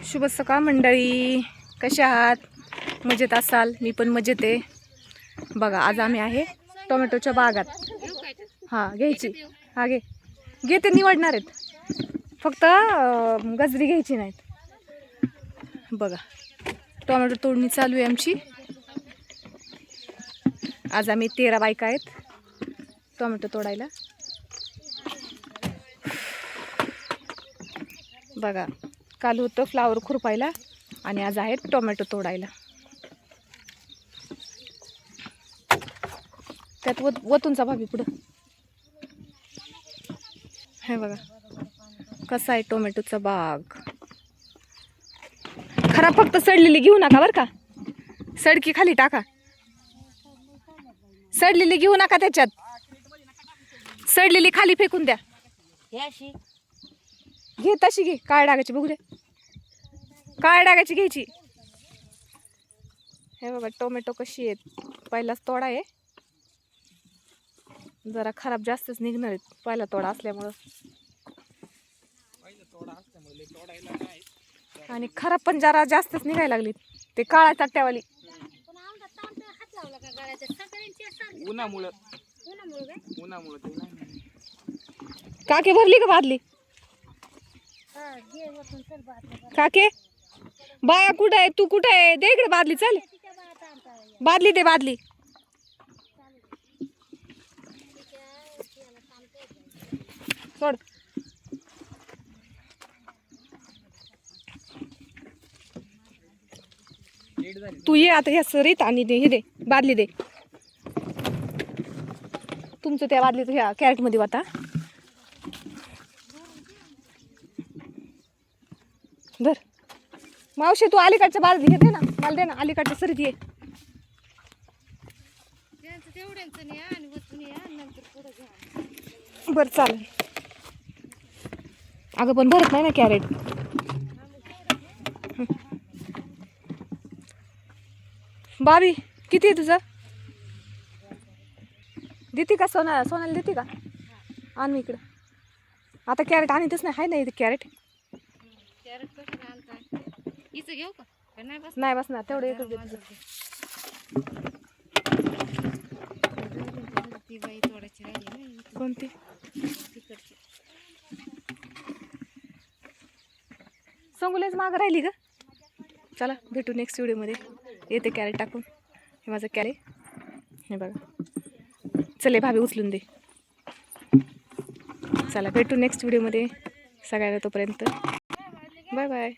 शुभ सकाळ मंडळी, कशा आहात? मजेत असाल, मी पण मजेत आहे. बघा आज आम्ही आहे टोमॅटोच्या बागात. हां घ्यायची, हा घे ते निवडणार आहेत, फक्त गजरी घ्यायची नाहीत. बघा टोमॅटो तोडणी चालू आहे आमची. आज आम्ही 13 बायका आहेत टोमॅटो तोडायला. बघा काल होतं फ्लावर खुरपायला आणि आज आहे टोमॅटो तोडायला. त्यात वतूनचा भाभी पुढं. हे बघा कसा आहे टोमॅटोचा बाग. खराब फक्त सडलेली घेऊ नका बरं का, सडकी खाली टाका. सडलेली घेऊ नका, त्याच्यात सडलेली खाली फेकून द्या. घे तशी घे, काळ्या डागाची बघू दे, काळ्या डागाची घ्यायची. हे बघा टोमॅटो कशी आहेत, पहिलाच तोडा आहे. जरा खराब जास्तच निघणार आहेत पहिला तोडा असल्यामुळं, आणि खराब पण जरा जास्तच निघायला लागली. ते काळा चट्ट्यावाली काके भरली का बादली? काके बाया कुठं आहे, तू कुठं आहे? दे इकडे बादली, चल बादली दे, बादली. सोड. तू ये आता ह्या सरीत आणि दे, हे दे बादली दे. तुमचं त्या बादलीत ह्या कॅरेट मध्ये वाटा. धर मावशी, तू अलीकडच्या बादली हे दे ना, मला दे ना, अलीकडच्या सरीत ये. बर चालेल. अगं पण भरत नाही ना कॅरेट. बाबी किती आहे तुझं? देते का सोनाला देते का? आण मी इकडं. आता कॅरेट आणतच नाही, हाय ना इथे कॅरेट. नाही बस ना, तेवढं एकच देते. कोणती? संगुलेच मागं राहिली ग. चला भेटू नेक्स्ट व्हिडिओमध्ये. येते कॅरेट टाकून. हे माझं कॅरेट, हे बघा. चले भाभी उचलून दे. चला भेटू नेक्स्ट व्हिडिओमध्ये. सगळ्यांना तोपर्यंत बाय बाय.